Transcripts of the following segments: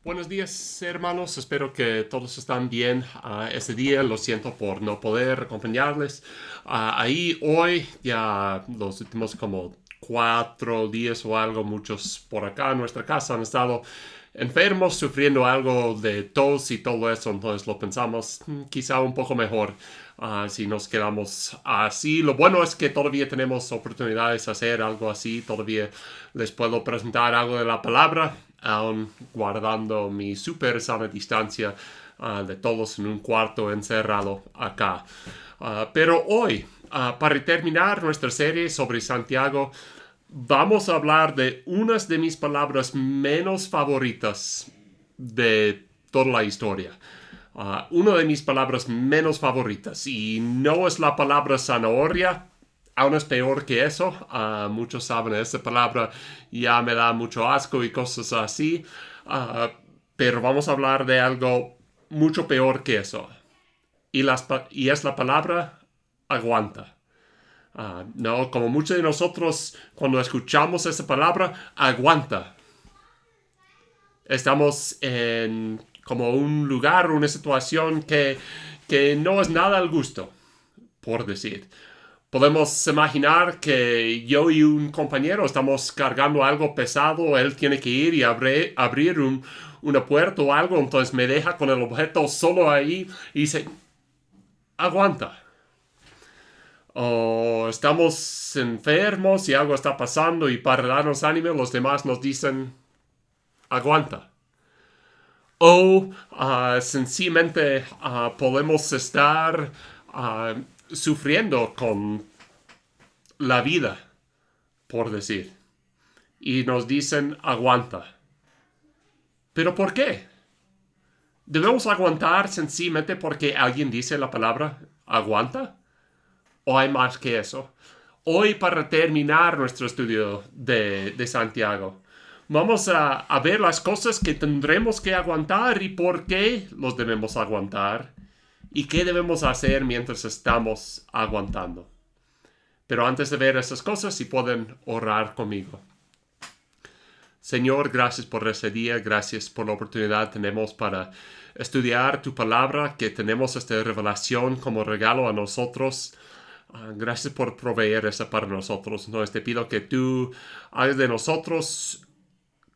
Buenos días, hermanos. Espero que todos están bien este día. Lo siento por no poder acompañarles. Ahí hoy, ya los últimos como 4 días o algo, muchos por acá en nuestra casa han estado enfermos, sufriendo algo de tos y todo eso. Entonces lo pensamos quizá un poco mejor si nos quedamos así. Lo bueno es que todavía tenemos oportunidades de hacer algo así. Todavía les puedo presentar algo de la palabra, aún guardando mi súper sana distancia de todos en un cuarto encerrado acá. Pero hoy, para terminar nuestra serie sobre Santiago, vamos a hablar de unas de mis palabras menos favoritas de toda la historia. Una de mis palabras menos favoritas, y no es la palabra zanahoria, aún es peor que eso. Muchos saben esa palabra, ya me da mucho asco y cosas así. Uh, pero vamos a hablar de algo mucho peor que eso. Y es la palabra aguanta. No, como muchos de nosotros, cuando escuchamos esa palabra, aguanta. Estamos en como un lugar, una situación que no es nada al gusto, por decir. Podemos imaginar que yo y un compañero estamos cargando algo pesado, él tiene que ir y abrir una puerta o algo, entonces me deja con el objeto solo ahí y dice, aguanta. O estamos enfermos y algo está pasando y para darnos ánimo los demás nos dicen, aguanta. O sencillamente podemos estar sufriendo con la vida, por decir. Y nos dicen, aguanta. ¿Pero por qué? ¿Debemos aguantar sencillamente porque alguien dice la palabra aguanta? ¿O hay más que eso? Hoy, para terminar nuestro estudio de Santiago, vamos a ver las cosas que tendremos que aguantar y por qué los debemos aguantar y qué debemos hacer mientras estamos aguantando. Pero antes de ver esas cosas, si pueden orar conmigo. Señor, gracias por ese día, gracias por la oportunidad que tenemos para estudiar tu palabra, que tenemos esta revelación como regalo a nosotros. Gracias por proveer esa para nosotros. Entonces te pido que tú hagas de nosotros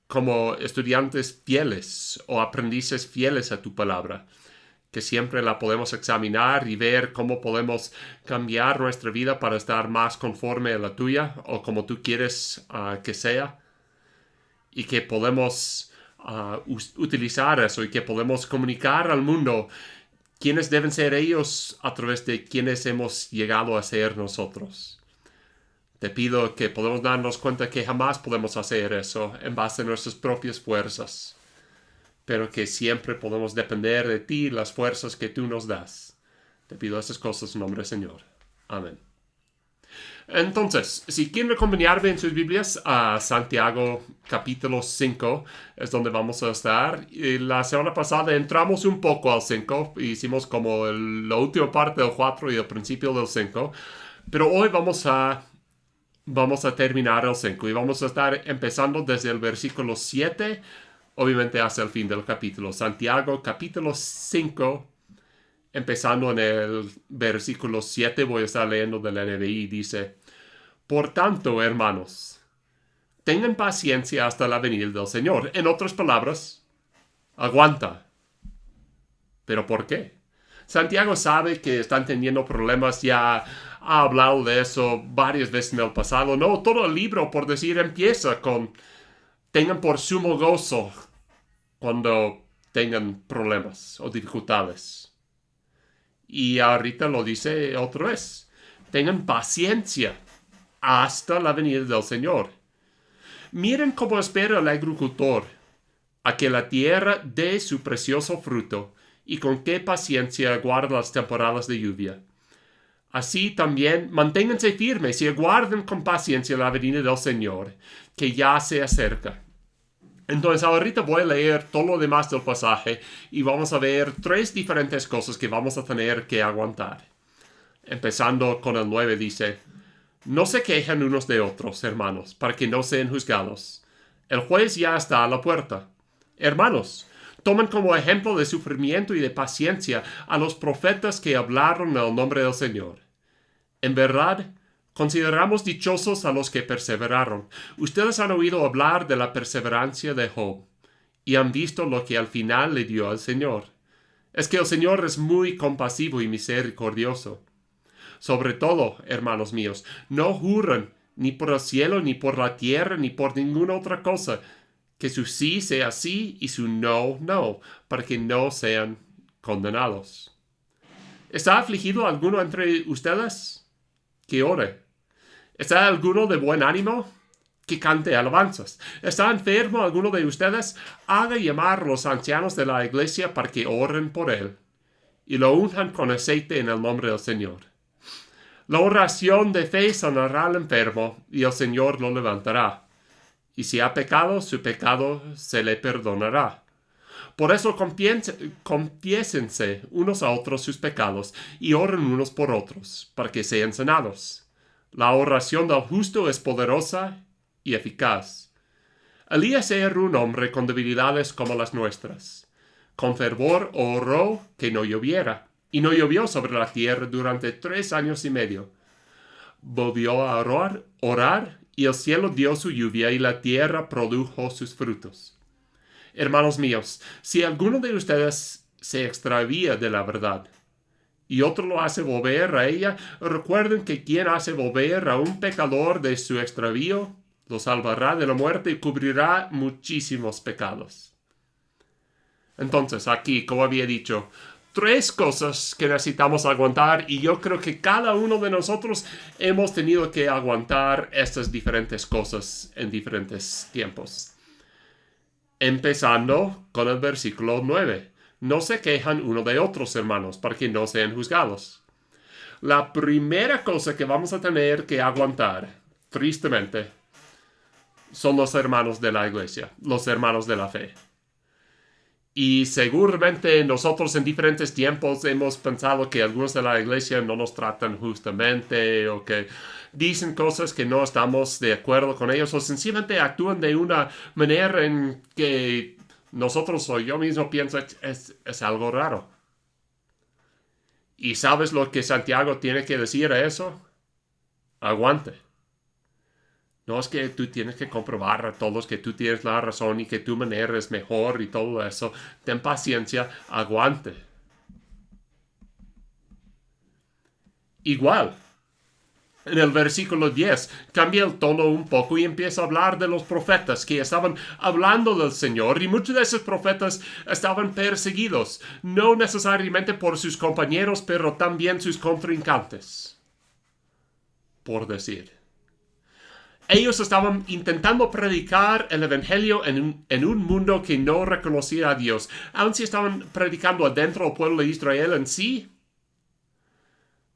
como estudiantes fieles o aprendices fieles a tu palabra, que siempre la podemos examinar y ver cómo podemos cambiar nuestra vida para estar más conforme a la tuya o como tú quieres que sea, y que podemos utilizar eso y que podemos comunicar al mundo quiénes deben ser ellos a través de quienes hemos llegado a ser nosotros. Te pido que podamos darnos cuenta que jamás podemos hacer eso en base a nuestras propias fuerzas, pero que siempre podemos depender de ti y las fuerzas que tú nos das. Te pido esas cosas en nombre del Señor. Amén. Entonces, si quieren acompañarme en sus Biblias a Santiago capítulo 5, es donde vamos a estar. Y la semana pasada entramos un poco al 5, hicimos como la última parte del 4 y el principio del 5, pero hoy vamos a terminar el 5 y vamos a estar empezando desde el versículo 7, obviamente hasta el fin del capítulo. Santiago capítulo 5, empezando en el versículo 7, voy a estar leyendo del NBI, dice: Por tanto, hermanos, tengan paciencia hasta la venida del Señor. En otras palabras, aguanta. ¿Pero por qué? Santiago sabe que están teniendo problemas, ya ha hablado de eso varias veces en el pasado. No, todo el libro, por decir, empieza con tengan por sumo gozo cuando tengan problemas o dificultades. Y ahorita lo dice otra vez. Tengan paciencia hasta la venida del Señor. Miren cómo espera el agricultor a que la tierra dé su precioso fruto y con qué paciencia aguarda las temporadas de lluvia. Así también manténganse firmes y aguarden con paciencia la venida del Señor, que ya se acerca. Entonces ahorita voy a leer todo lo demás del pasaje y vamos a ver 3 diferentes cosas que vamos a tener que aguantar. Empezando con el 9 dice: No se quejen unos de otros, hermanos, para que no sean juzgados. El juez ya está a la puerta. Hermanos, Toman como ejemplo de sufrimiento y de paciencia a los profetas que hablaron en el nombre del Señor. En verdad, consideramos dichosos a los que perseveraron. Ustedes han oído hablar de la perseverancia de Job y han visto lo que al final le dio al Señor. Es que el Señor es muy compasivo y misericordioso. Sobre todo, hermanos míos, no juren ni por el cielo, ni por la tierra, ni por ninguna otra cosa, que su sí sea sí y su no, no, para que no sean condenados. ¿Está afligido alguno entre ustedes? Que ore. ¿Está alguno de buen ánimo? Que cante alabanzas. ¿Está enfermo alguno de ustedes? Haga llamar a los ancianos de la iglesia para que oren por él y lo unjan con aceite en el nombre del Señor. La oración de fe sanará al enfermo y el Señor lo levantará. Y si ha pecado, su pecado se le perdonará. Por eso confiésense unos a otros sus pecados y oren unos por otros, para que sean sanados. La oración del justo es poderosa y eficaz. Elías era un hombre con debilidades como las nuestras. Con fervor oró que no lloviera, y no llovió sobre la tierra durante 3 años y medio. Volvió a orar, y el cielo dio su lluvia y la tierra produjo sus frutos. Hermanos míos, si alguno de ustedes se extravía de la verdad y otro lo hace volver a ella, recuerden que quien hace volver a un pecador de su extravío lo salvará de la muerte y cubrirá muchísimos pecados. Entonces, aquí, como había dicho, 3 cosas que necesitamos aguantar, y yo creo que cada uno de nosotros hemos tenido que aguantar estas diferentes cosas en diferentes tiempos. Empezando con el versículo 9. No se quejan uno de otros, hermanos, para que no sean juzgados. La primera cosa que vamos a tener que aguantar, tristemente, son los hermanos de la iglesia, los hermanos de la fe. Y seguramente nosotros en diferentes tiempos hemos pensado que algunos de la iglesia no nos tratan justamente, o que dicen cosas que no estamos de acuerdo con ellos, o sencillamente actúan de una manera en que nosotros o yo mismo pienso es algo raro. ¿Y sabes lo que Santiago tiene que decir a eso? Aguante. No es que tú tienes que comprobar a todos que tú tienes la razón y que tu manera es mejor y todo eso. Ten paciencia, aguante. Igual, en el versículo 10 cambia el tono un poco y empieza a hablar de los profetas que estaban hablando del Señor, y muchos de esos profetas estaban perseguidos, no necesariamente por sus compañeros, pero también sus contrincantes, por decir. Ellos estaban intentando predicar el evangelio en un mundo que no reconocía a Dios. Aun si estaban predicando adentro del pueblo de Israel en sí,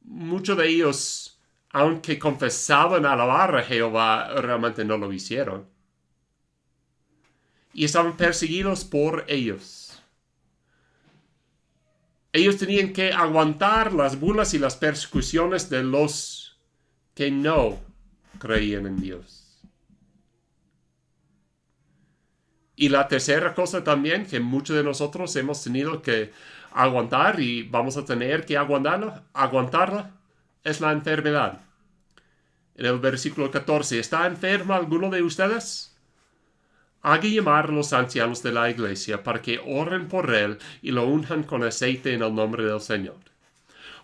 muchos de ellos, aunque confesaban alabar a Jehová, realmente no lo hicieron. Y estaban perseguidos por ellos. Ellos tenían que aguantar las burlas y las persecuciones de los que no creían en Dios. Y la tercera cosa también que muchos de nosotros hemos tenido que aguantar y vamos a tener que aguantarla es la enfermedad. En el versículo 14, ¿está enfermo alguno de ustedes? Haga llamar a los ancianos de la iglesia para que oren por él y lo unjan con aceite en el nombre del Señor.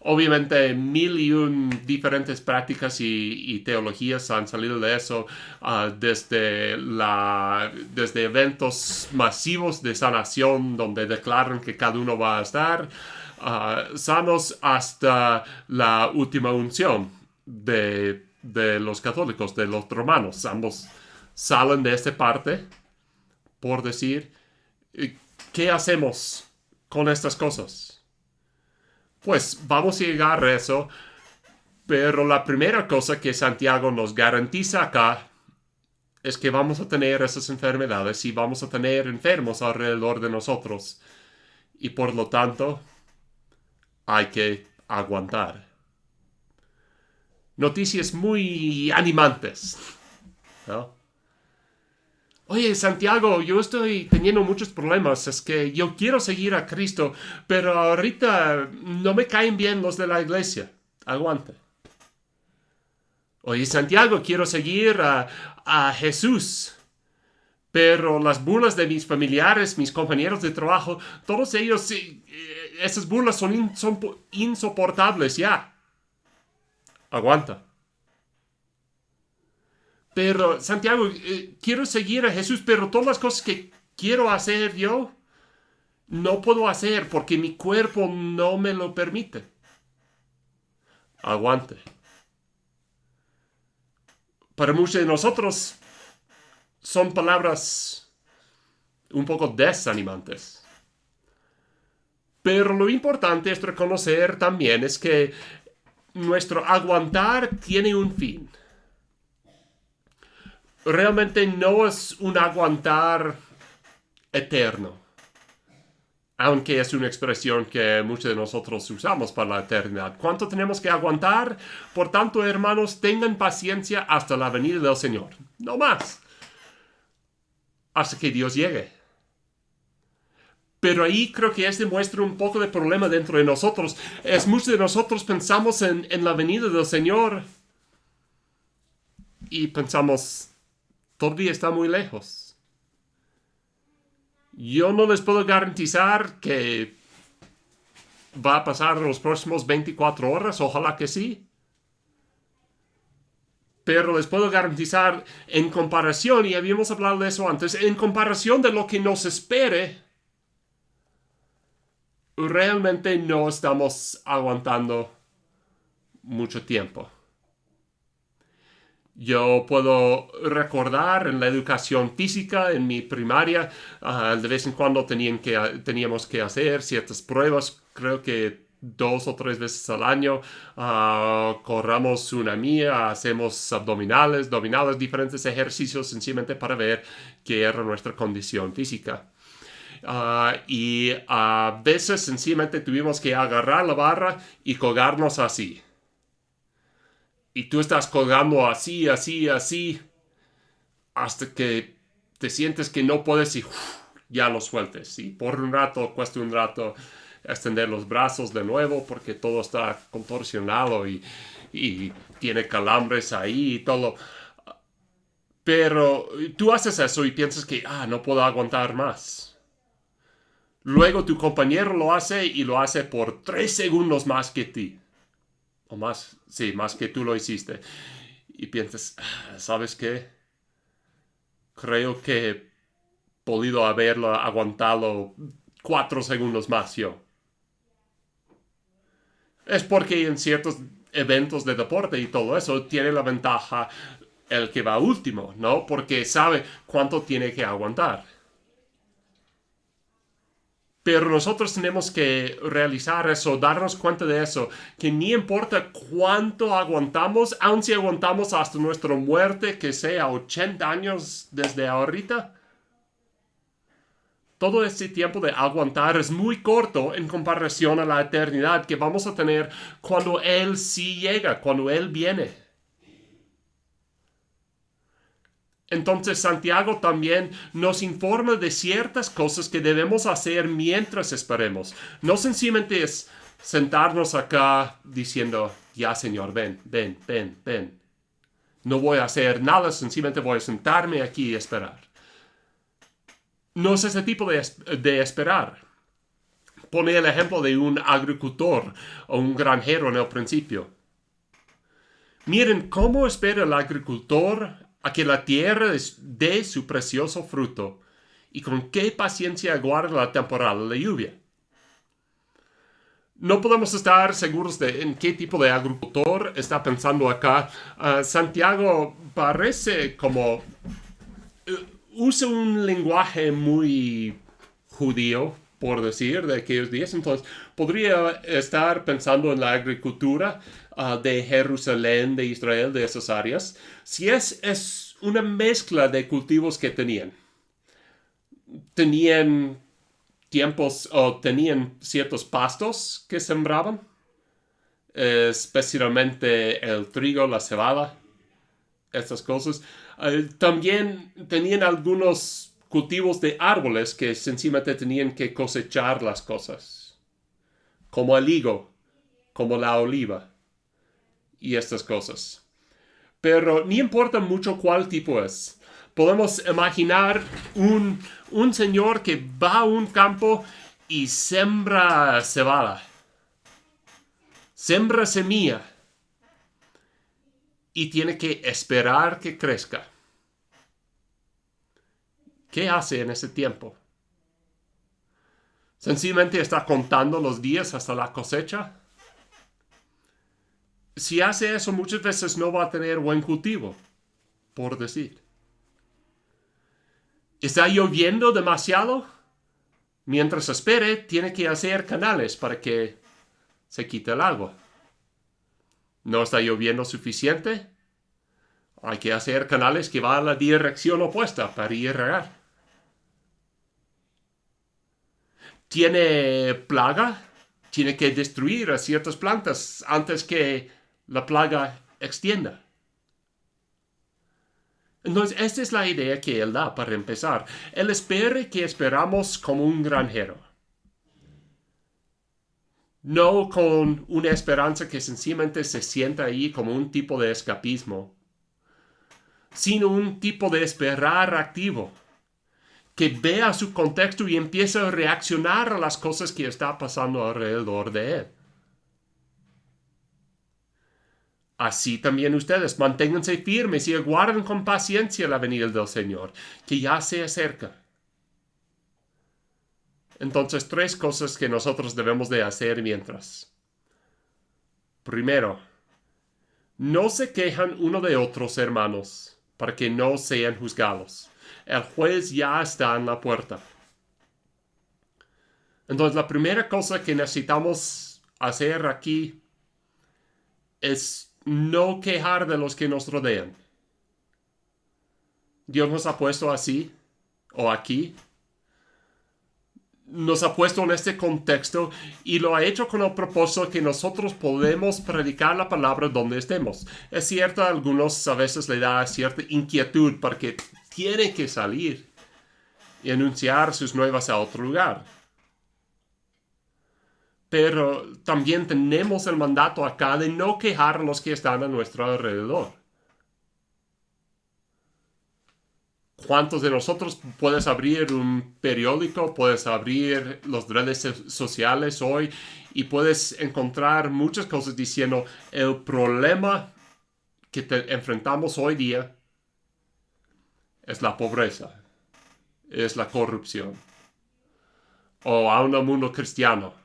Obviamente, 1001 diferentes prácticas y teologías han salido de eso, desde eventos masivos de sanación donde declaran que cada uno va a estar sanos, hasta la última unción de los católicos, de los romanos. Ambos salen de esta parte, por decir, ¿qué hacemos con estas cosas? Pues vamos a llegar a eso, pero la primera cosa que Santiago nos garantiza acá es que vamos a tener esas enfermedades y vamos a tener enfermos alrededor de nosotros. Y por lo tanto, hay que aguantar. Noticias muy animantes, ¿no? Oye, Santiago, yo estoy teniendo muchos problemas. Es que yo quiero seguir a Cristo, pero ahorita no me caen bien los de la iglesia. Aguanta. Oye, Santiago, quiero seguir a Jesús. Pero las burlas de mis familiares, mis compañeros de trabajo, todos ellos, sí, esas burlas son insoportables ya. Aguanta. Pero, Santiago, quiero seguir a Jesús, pero todas las cosas que quiero hacer yo, no puedo hacer porque mi cuerpo no me lo permite. Aguante. Para muchos de nosotros son palabras un poco desanimantes. Pero lo importante es reconocer también es que nuestro aguantar tiene un fin. Realmente no es un aguantar eterno, aunque es una expresión que muchos de nosotros usamos para la eternidad. ¿Cuánto tenemos que aguantar? Por tanto, hermanos, tengan paciencia hasta la venida del Señor. No más. Hasta que Dios llegue. Pero ahí creo que demuestra un poco de problema dentro de nosotros. Es muchos de nosotros pensamos en la venida del Señor y pensamos, todavía está muy lejos. Yo no les puedo garantizar que va a pasar en los próximos 24 horas, ojalá que sí. Pero les puedo garantizar en comparación, y habíamos hablado de eso antes, en comparación de lo que nos espere, realmente no estamos aguantando mucho tiempo. Yo puedo recordar en la educación física, en mi primaria, de vez en cuando teníamos que hacer ciertas pruebas, creo que 2 o 3 veces al año, corramos una milla, hacemos abdominales, diferentes ejercicios sencillamente para ver qué era nuestra condición física. Y a veces sencillamente tuvimos que agarrar la barra y colgarnos así. Y tú estás colgando así, hasta que te sientes que no puedes y ya lo sueltes. Y por un rato, cuesta un rato extender los brazos de nuevo porque todo está contorsionado y tiene calambres ahí y todo. Pero tú haces eso y piensas que, no puedo aguantar más. Luego tu compañero lo hace y lo hace por 3 segundos más que ti. O más, sí, más que tú lo hiciste. Y piensas, ¿sabes qué? Creo que he podido haberlo aguantado 4 segundos más yo. Es porque en ciertos eventos de deporte y todo eso tiene la ventaja el que va último, ¿no? Porque sabe cuánto tiene que aguantar. Pero nosotros tenemos que realizar eso, darnos cuenta de eso, que ni importa cuánto aguantamos, aun si aguantamos hasta nuestra muerte, que sea 80 años desde ahorita, todo este tiempo de aguantar es muy corto en comparación a la eternidad que vamos a tener cuando Él sí llega, cuando Él viene. Entonces Santiago también nos informa de ciertas cosas que debemos hacer mientras esperemos. No sencillamente es sentarnos acá diciendo, ya Señor, ven. No voy a hacer nada, sencillamente voy a sentarme aquí y esperar. No es ese tipo de esperar. Pone el ejemplo de un agricultor o un granjero en el principio. Miren cómo espera el agricultor a que la tierra dé su precioso fruto y con qué paciencia aguarda la temporada de lluvia. No podemos estar seguros de en qué tipo de agricultor está pensando acá. Santiago parece como usa un lenguaje muy judío, por decir, de aquellos días. Entonces, podría estar pensando en la agricultura de Jerusalén, de Israel, de esas áreas. Si es una mezcla de cultivos que tenían. Tenían tiempos o tenían ciertos pastos que sembraban, especialmente el trigo, la cebada. estas cosas. También tenían algunos cultivos de árboles que sencillamente tenían que cosechar las cosas, como el higo, como la oliva y estas cosas. Pero ni importa mucho cuál tipo es. Podemos imaginar un señor que va a un campo y sembra cebada, sembra semilla y tiene que esperar que crezca. ¿Qué hace en ese tiempo? ¿Sencillamente está contando los días hasta la cosecha? Si hace eso, muchas veces no va a tener buen cultivo, por decir. ¿Está lloviendo demasiado? Mientras espere, tiene que hacer canales para que se quite el agua. ¿No está lloviendo suficiente? Hay que hacer canales que van a la dirección opuesta para irrigar. ¿Tiene plaga? Tiene que destruir a ciertas plantas antes que la plaga extienda. Entonces, esta es la idea que él da para empezar. Él espera que esperamos como un granjero. No con una esperanza que sencillamente se sienta ahí como un tipo de escapismo, sino un tipo de esperar activo, que vea su contexto y empieza a reaccionar a las cosas que está pasando alrededor de él. Así también ustedes manténganse firmes y aguarden con paciencia la venida del Señor, que ya se acerca. Entonces, 3 cosas que nosotros debemos de hacer mientras. Primero, no se quejan uno de otros, hermanos, para que no sean juzgados. El juez ya está en la puerta. Entonces, la primera cosa que necesitamos hacer aquí es no quejar de los que nos rodean. Dios nos ha puesto así o aquí. Nos ha puesto en este contexto y lo ha hecho con el propósito que nosotros podemos predicar la palabra donde estemos. Es cierto, a algunos a veces le da cierta inquietud porque tiene que salir y anunciar sus nuevas a otro lugar. Pero también tenemos el mandato acá de no quejar a los que están a nuestro alrededor. ¿Cuántos de nosotros puedes abrir un periódico, puedes abrir las redes sociales hoy y puedes encontrar muchas cosas diciendo el problema que te enfrentamos hoy día es la pobreza, es la corrupción o aún el mundo cristiano?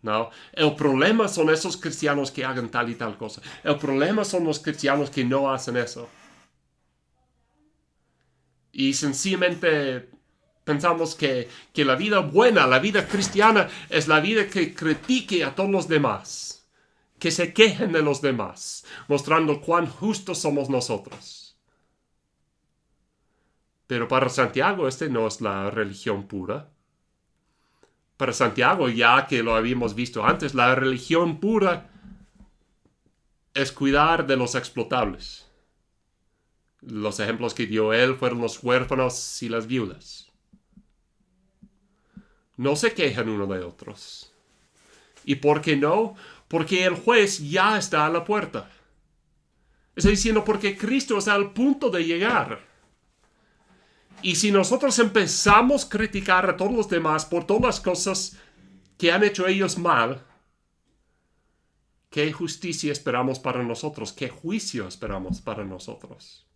¿No? El problema son esos cristianos que hagan tal y tal cosa. El problema son los cristianos que no hacen eso. Y sencillamente pensamos que la vida buena, la vida cristiana, es la vida que critique a todos los demás, que se quejen de los demás, mostrando cuán justos somos nosotros. Pero para Santiago no es la religión pura. Para Santiago, ya que lo habíamos visto antes, la religión pura es cuidar de los explotables. Los ejemplos que dio él fueron los huérfanos y las viudas. No se quejan uno de otros. ¿Y por qué no? Porque el juez ya está a la puerta. Está diciendo porque Cristo está al punto de llegar. Y si nosotros empezamos a criticar a todos los demás por todas las cosas que han hecho ellos mal, ¿qué justicia esperamos para nosotros? ¿Qué juicio esperamos para nosotros?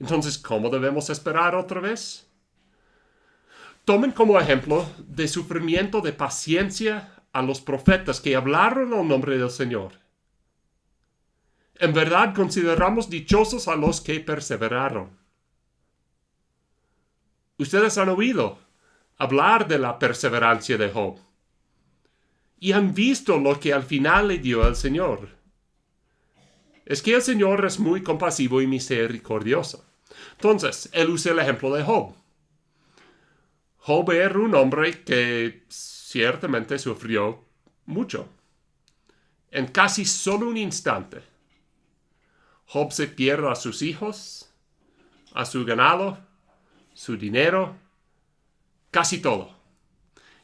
Entonces, ¿cómo debemos esperar otra vez? Tomen como ejemplo de sufrimiento, de paciencia a los profetas que hablaron en nombre del Señor. En verdad consideramos dichosos a los que perseveraron. Ustedes han oído hablar de la perseverancia de Job y han visto lo que al final le dio el Señor. Es que el Señor es muy compasivo y misericordioso. Entonces, él usa el ejemplo de Job. Job era un hombre que ciertamente sufrió mucho. En casi solo un instante, Job se pierde a sus hijos, a su ganado, su dinero, casi todo.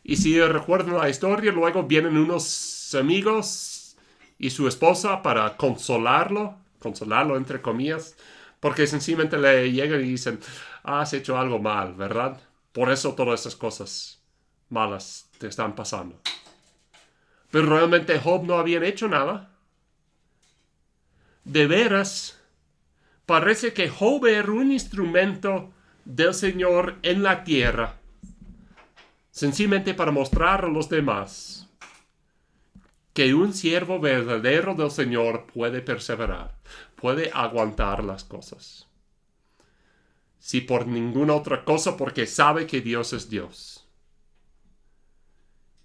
Y si recuerdan la historia, luego vienen unos amigos y su esposa para consolarlo entre comillas, porque sencillamente le llegan y dicen, has hecho algo mal, ¿verdad? Por eso todas esas cosas malas te están pasando. Pero realmente Job no había hecho nada. De veras, parece que Job era un instrumento del Señor en la tierra, sencillamente para mostrar a los demás que un siervo verdadero del Señor puede perseverar, puede aguantar las cosas. Si por ninguna otra cosa, porque sabe que Dios es Dios.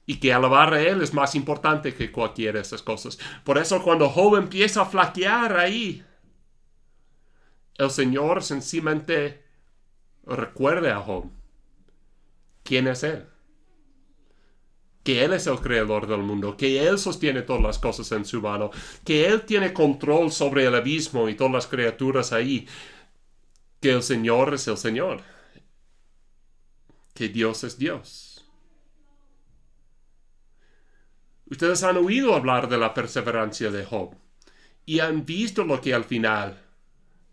Y que alabar a Él es más importante que cualquiera de esas cosas. Por eso cuando Job empieza a flaquear ahí, el Señor sencillamente recuerde a Job quién es Él. Que Él es el creador del mundo, que Él sostiene todas las cosas en su mano, que Él tiene control sobre el abismo y todas las criaturas ahí, que el Señor es el Señor, que Dios es Dios. Ustedes han oído hablar de la perseverancia de Job y han visto lo que al final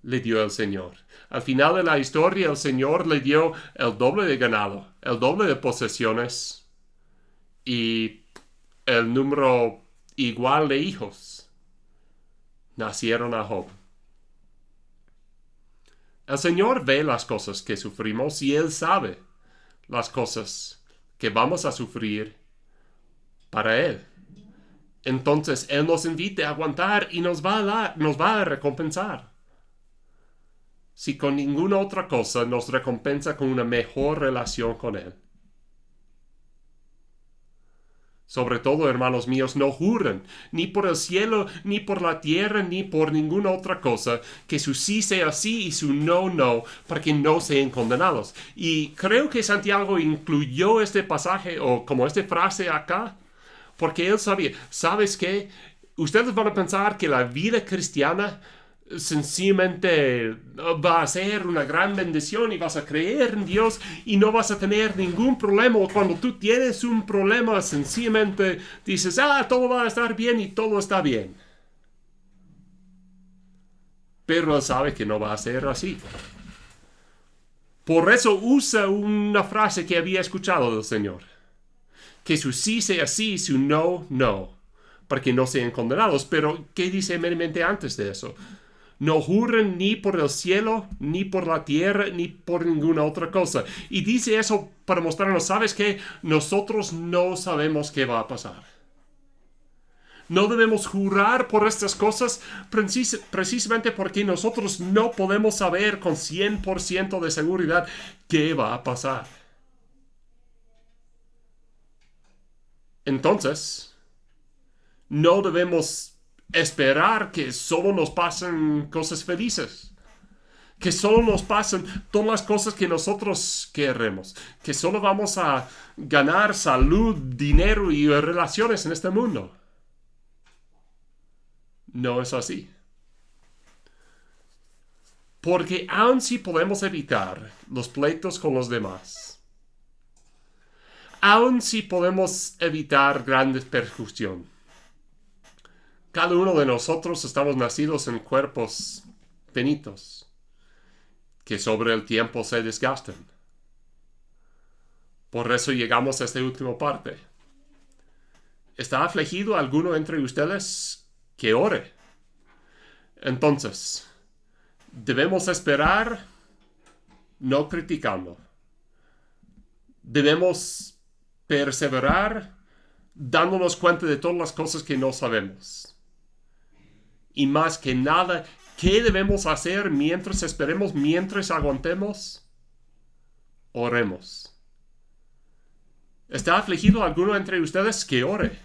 le dio el Señor. Al final de la historia, el Señor le dio el doble de ganado, el doble de posesiones y el número igual de hijos nacieron a Job. El Señor ve las cosas que sufrimos y Él sabe las cosas que vamos a sufrir para Él. Entonces Él nos invita a aguantar y nos va a recompensar. Si con ninguna otra cosa nos recompensa con una mejor relación con Él. Sobre todo, hermanos míos, no juren, ni por el cielo, ni por la tierra, ni por ninguna otra cosa, que su sí sea sí y su no, no, para que no sean condenados. Y creo que Santiago incluyó este pasaje, o como esta frase acá, porque él sabía, ¿sabes qué? Ustedes van a pensar que la vida cristiana sencillamente va a ser una gran bendición y vas a creer en Dios y no vas a tener ningún problema. Cuando tú tienes un problema, sencillamente dices, todo va a estar bien y todo está bien. Pero él sabe que no va a ser así. Por eso usa una frase que había escuchado del Señor. Que su sí sea sí, su no, no, para que no sean condenados. Pero, ¿qué dice meramente antes de eso? No juren ni por el cielo, ni por la tierra, ni por ninguna otra cosa. Y dice eso para mostrarnos, ¿sabes qué? Nosotros no sabemos qué va a pasar. No debemos jurar por estas cosas precisamente porque nosotros no podemos saber con 100% de seguridad qué va a pasar. Entonces, no debemos esperar que solo nos pasen cosas felices. Que solo nos pasen todas las cosas que nosotros queremos. Que solo vamos a ganar salud, dinero y relaciones en este mundo. No es así. Porque aun si podemos evitar los pleitos con los demás, aun si podemos evitar grandes persecución, cada uno de nosotros estamos nacidos en cuerpos finitos que sobre el tiempo se desgastan. Por eso llegamos a esta última parte. ¿Está afligido alguno entre ustedes? Que ore. Entonces, debemos esperar no criticando. Debemos perseverar dándonos cuenta de todas las cosas que no sabemos. Y más que nada, ¿qué debemos hacer mientras esperemos, mientras aguantemos? Oremos. ¿Está afligido alguno entre ustedes? Que ore.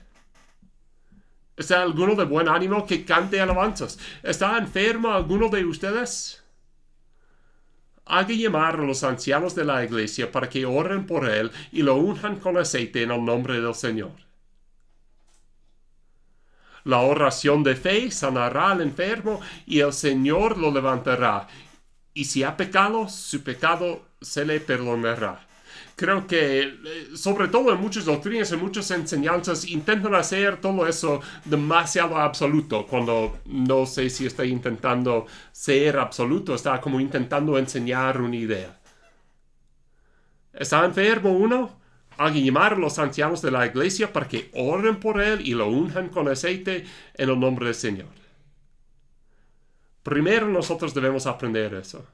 ¿Está alguno de buen ánimo? Que cante alabanzas. ¿Está enfermo alguno de ustedes? Haga llamar a los ancianos de la iglesia para que oren por él y lo unjan con aceite en el nombre del Señor. La oración de fe sanará al enfermo y el Señor lo levantará. Y si ha pecado, su pecado se le perdonará. Creo que, sobre todo en muchas doctrinas, en muchas enseñanzas, intentan hacer todo eso demasiado absoluto, cuando no sé si está intentando ser absoluto, está como intentando enseñar una idea. ¿Está enfermo uno? Hay que llamar a los ancianos de la iglesia para que oren por él y lo unjan con aceite en el nombre del Señor. Primero nosotros debemos aprender eso.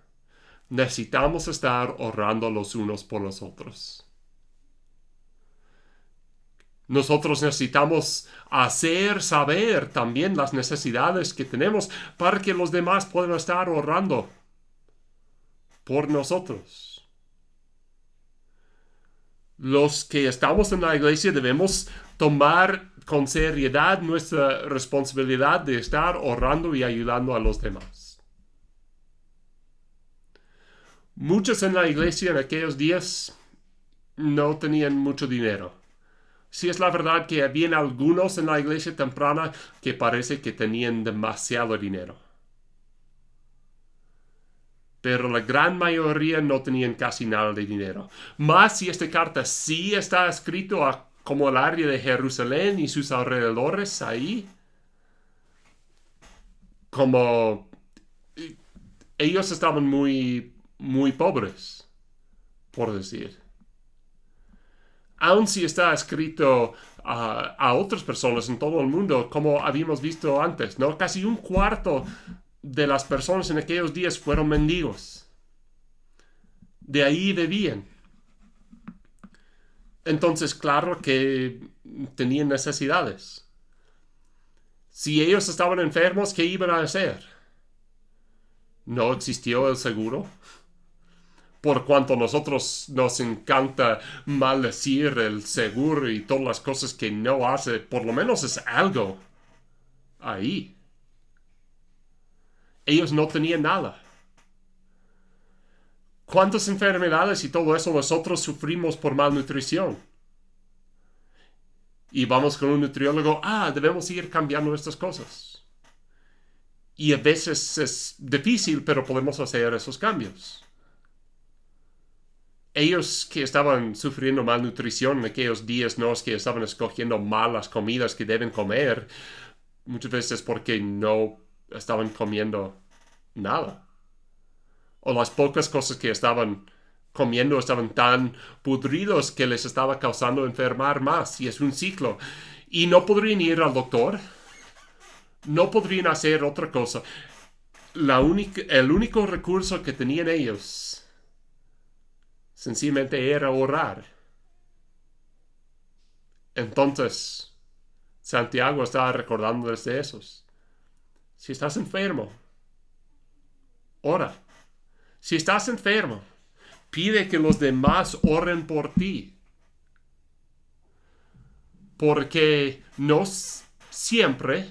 Necesitamos estar orando los unos por los otros. Nosotros necesitamos hacer saber también las necesidades que tenemos para que los demás puedan estar orando por nosotros. Los que estamos en la iglesia debemos tomar con seriedad nuestra responsabilidad de estar orando y ayudando a los demás. Muchos en la iglesia en aquellos días no tenían mucho dinero. Sí es la verdad que habían algunos en la iglesia temprana que parece que tenían demasiado dinero. Pero la gran mayoría no tenían casi nada de dinero. Más si esta carta sí está escrito como el área de Jerusalén y sus alrededores ahí. Como ellos estaban muy pobres, por decir. Aun si está escrito a otras personas en todo el mundo, como habíamos visto antes, ¿no? Casi un cuarto de las personas en aquellos días fueron mendigos. De ahí vivían. Entonces, claro que tenían necesidades. Si ellos estaban enfermos, ¿qué iban a hacer? ¿No existió el seguro? Por cuanto a nosotros nos encanta maldecir el seguro y todas las cosas que no hace, por lo menos es algo ahí. Ellos no tenían nada. ¿Cuántas enfermedades y todo eso nosotros sufrimos por malnutrición? Y vamos con un nutriólogo, debemos ir cambiando estas cosas. Y a veces es difícil, pero podemos hacer esos cambios. Ellos que estaban sufriendo malnutrición en aquellos días, no es que estaban escogiendo malas comidas que deben comer, muchas veces porque no estaban comiendo nada. O las pocas cosas que estaban comiendo estaban tan pudridos que les estaba causando enfermar más. Y es un ciclo. Y no podrían ir al doctor. No podrían hacer otra cosa. El único recurso que tenían ellos sencillamente era orar. Entonces, Santiago estaba recordándoles de esos. Si estás enfermo, ora. Si estás enfermo, pide que los demás oren por ti. Porque no siempre,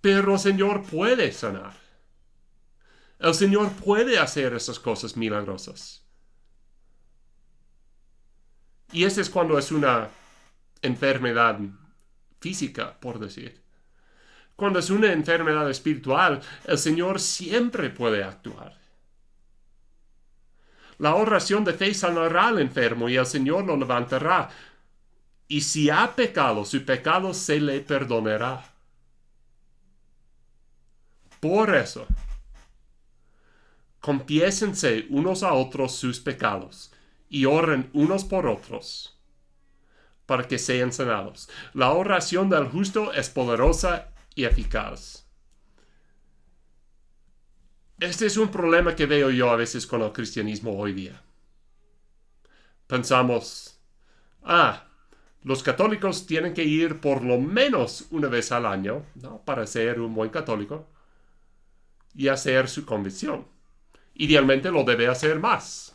pero el Señor puede sanar. El Señor puede hacer esas cosas milagrosas. Y ese es cuando es una enfermedad física, por decir. Cuando es una enfermedad espiritual, el Señor siempre puede actuar. La oración de fe sanará al enfermo y el Señor lo levantará. Y si ha pecado, su pecado se le perdonará. Por eso, confiésense unos a otros sus pecados y oren unos por otros para que sean sanados. La oración del justo es poderosa y eficaz. Este es un problema que veo yo a veces con el cristianismo hoy día. Pensamos, los católicos tienen que ir por lo menos una vez al año, ¿no?, para ser un buen católico y hacer su convicción. Idealmente lo debe hacer más.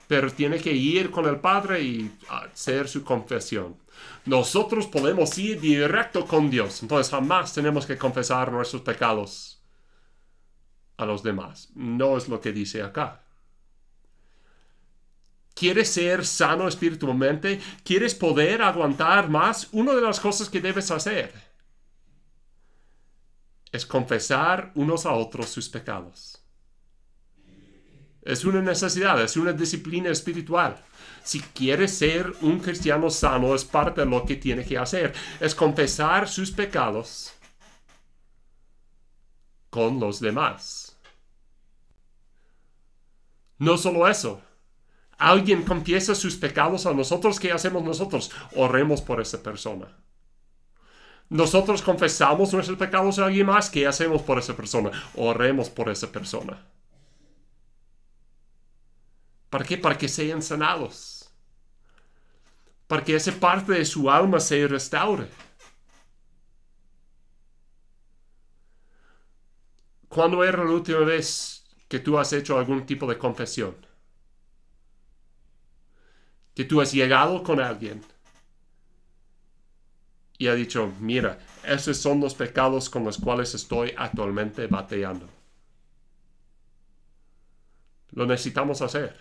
Pero tiene que ir con el Padre y hacer su confesión. Nosotros podemos ir directo con Dios. Entonces jamás tenemos que confesar nuestros pecados a los demás. No es lo que dice acá. ¿Quieres ser sano espiritualmente? ¿Quieres poder aguantar más? Una de las cosas que debes hacer es confesar unos a otros sus pecados. Es una necesidad, es una disciplina espiritual. Si quieres ser un cristiano sano, es parte de lo que tiene que hacer. Es confesar sus pecados con los demás. No solo eso. Alguien confiesa sus pecados a nosotros, ¿qué hacemos nosotros? Oremos por esa persona. Nosotros confesamos nuestros pecados a alguien más, ¿qué hacemos por esa persona? Oremos por esa persona. ¿Para qué? Para que sean sanados. Para que esa parte de su alma se restaure. ¿Cuándo era la última vez que tú has hecho algún tipo de confesión? Que tú has llegado con alguien y ha dicho, mira, esos son los pecados con los cuales estoy actualmente batallando. Lo necesitamos hacer.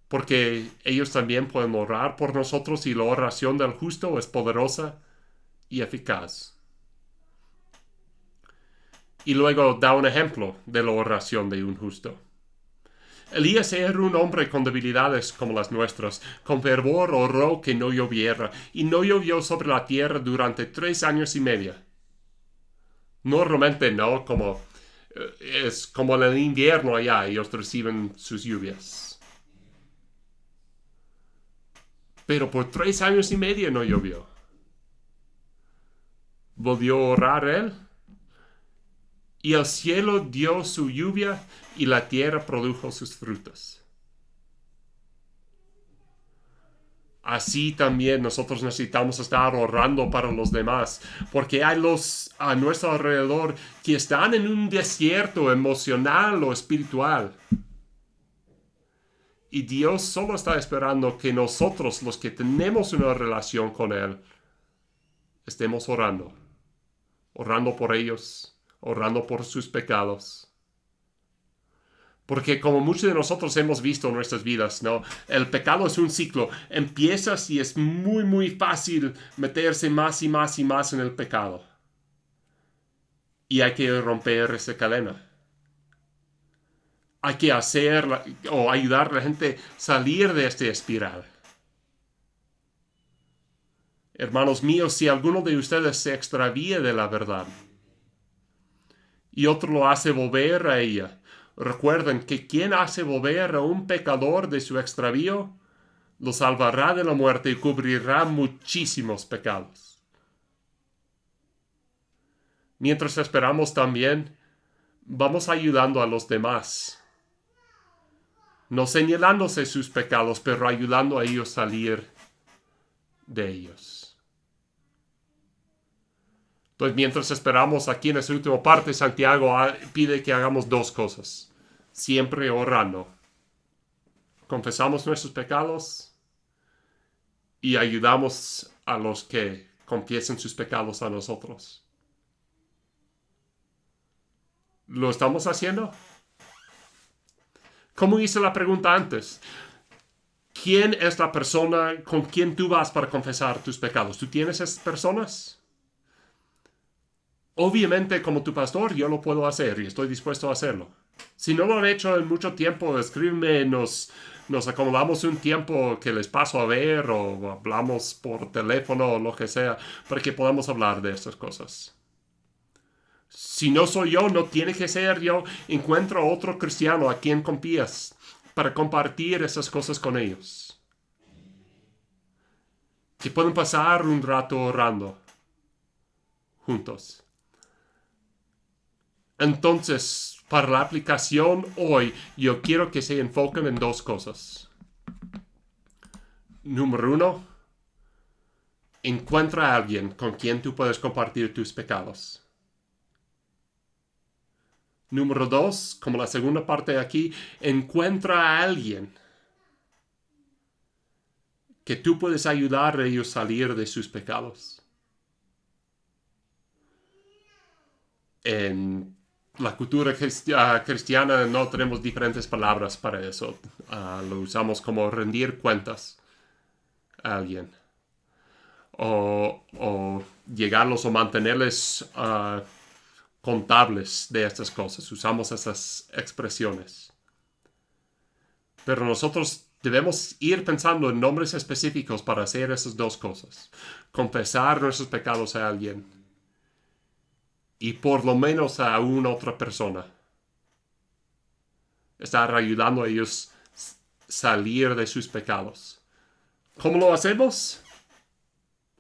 Porque ellos también pueden orar por nosotros y la oración del justo es poderosa y eficaz. Y luego da un ejemplo de la oración de un justo. Elías era un hombre con debilidades como las nuestras. Con fervor oró que no lloviera, y no llovió sobre la tierra durante 3 años y medio. Normalmente no, es como en el invierno allá, ellos reciben sus lluvias. Pero por 3 años y medio no llovió. Volvió a orar él, y el cielo dio su lluvia, y la tierra produjo sus frutos. Así también nosotros necesitamos estar orando para los demás, porque hay los a nuestro alrededor que están en un desierto emocional o espiritual. Y Dios solo está esperando que nosotros, los que tenemos una relación con Él, estemos orando. Orando por ellos, orando por sus pecados. Porque como muchos de nosotros hemos visto en nuestras vidas, ¿no? El pecado es un ciclo. Empiezas y es muy, muy fácil meterse más y más y más en el pecado. Y hay que romper esa cadena. Hay que hacer o ayudar a la gente a salir de esta espiral. Hermanos míos, si alguno de ustedes se extravía de la verdad y otro lo hace volver a ella, recuerden que quien hace volver a un pecador de su extravío, lo salvará de la muerte y cubrirá muchísimos pecados. Mientras esperamos también, vamos ayudando a los demás. No señalándose sus pecados, pero ayudando a ellos a salir de ellos. Entonces, mientras esperamos aquí en esta última parte, Santiago pide que hagamos 2 cosas. Siempre orando. Confesamos nuestros pecados y ayudamos a los que confiesen sus pecados a nosotros. ¿Lo estamos haciendo? Como hice la pregunta antes, ¿quién es la persona con quien tú vas para confesar tus pecados? ¿Tú tienes esas personas? Obviamente, como tu pastor, yo lo puedo hacer y estoy dispuesto a hacerlo. Si no lo han hecho en mucho tiempo, escríbeme, nos acomodamos un tiempo que les paso a ver o hablamos por teléfono o lo que sea para que podamos hablar de estas cosas. Si no soy yo, no tiene que ser yo. Encuentra a otro cristiano a quien confías para compartir esas cosas con ellos. Que pueden pasar un rato orando juntos. Entonces, para la aplicación hoy, yo quiero que se enfoquen en 2 cosas. Número 1, encuentra a alguien con quien tú puedes compartir tus pecados. Número 2, como la segunda parte de aquí, encuentra a alguien que tú puedes ayudar a ellos a salir de sus pecados. En la cultura cristiana no tenemos diferentes palabras para eso. Lo usamos como rendir cuentas a alguien. O llegarlos o mantenerles contables de estas cosas. Usamos esas expresiones. Pero nosotros debemos ir pensando en nombres específicos para hacer esas dos cosas. Confesar nuestros pecados a alguien. Y por lo menos a una otra persona. Estar ayudando a ellos salir de sus pecados. ¿Cómo lo hacemos?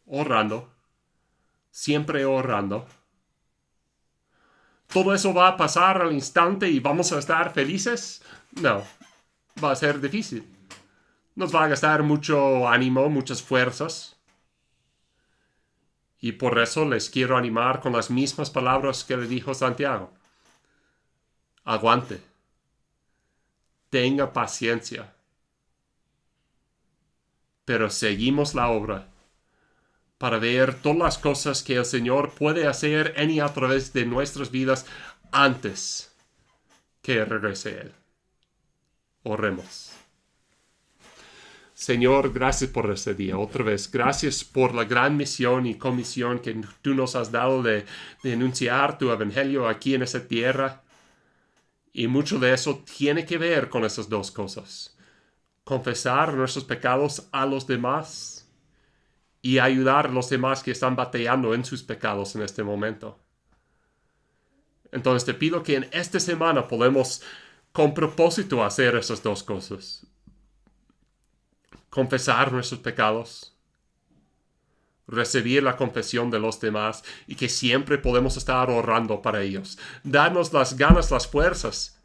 Orando. Siempre orando. ¿Todo eso va a pasar al instante y vamos a estar felices? No. Va a ser difícil. Nos va a gastar mucho ánimo, muchas fuerzas. Y por eso les quiero animar con las mismas palabras que le dijo Santiago. Aguante. Tenga paciencia. Pero seguimos la obra para ver todas las cosas que el Señor puede hacer en y a través de nuestras vidas antes que regrese Él. Oremos. Señor, gracias por este día. Otra vez, gracias por la gran misión y comisión que tú nos has dado de anunciar tu evangelio aquí en esta tierra. Y mucho de eso tiene que ver con esas dos cosas. Confesar nuestros pecados a los demás y ayudar a los demás que están batallando en sus pecados en este momento. Entonces te pido que en esta semana podamos con propósito hacer esas dos cosas. Confesar nuestros pecados, recibir la confesión de los demás y que siempre podemos estar orando para ellos. Darnos las ganas, las fuerzas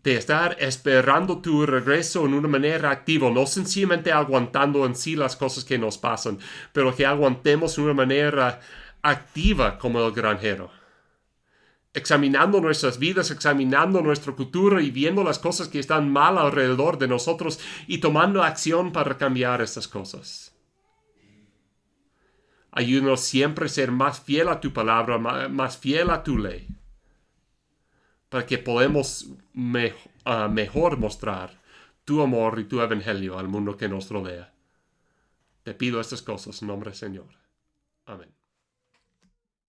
de estar esperando tu regreso en una manera activa, no sencillamente aguantando en sí las cosas que nos pasan, pero que aguantemos de una manera activa como el granjero. Examinando nuestras vidas, examinando nuestra cultura y viendo las cosas que están mal alrededor de nosotros y tomando acción para cambiar estas cosas. Ayúdanos siempre a ser más fiel a tu palabra, más fiel a tu ley, para que podamos mejor mostrar tu amor y tu evangelio al mundo que nos rodea. Te pido estas cosas en nombre del Señor. Amén.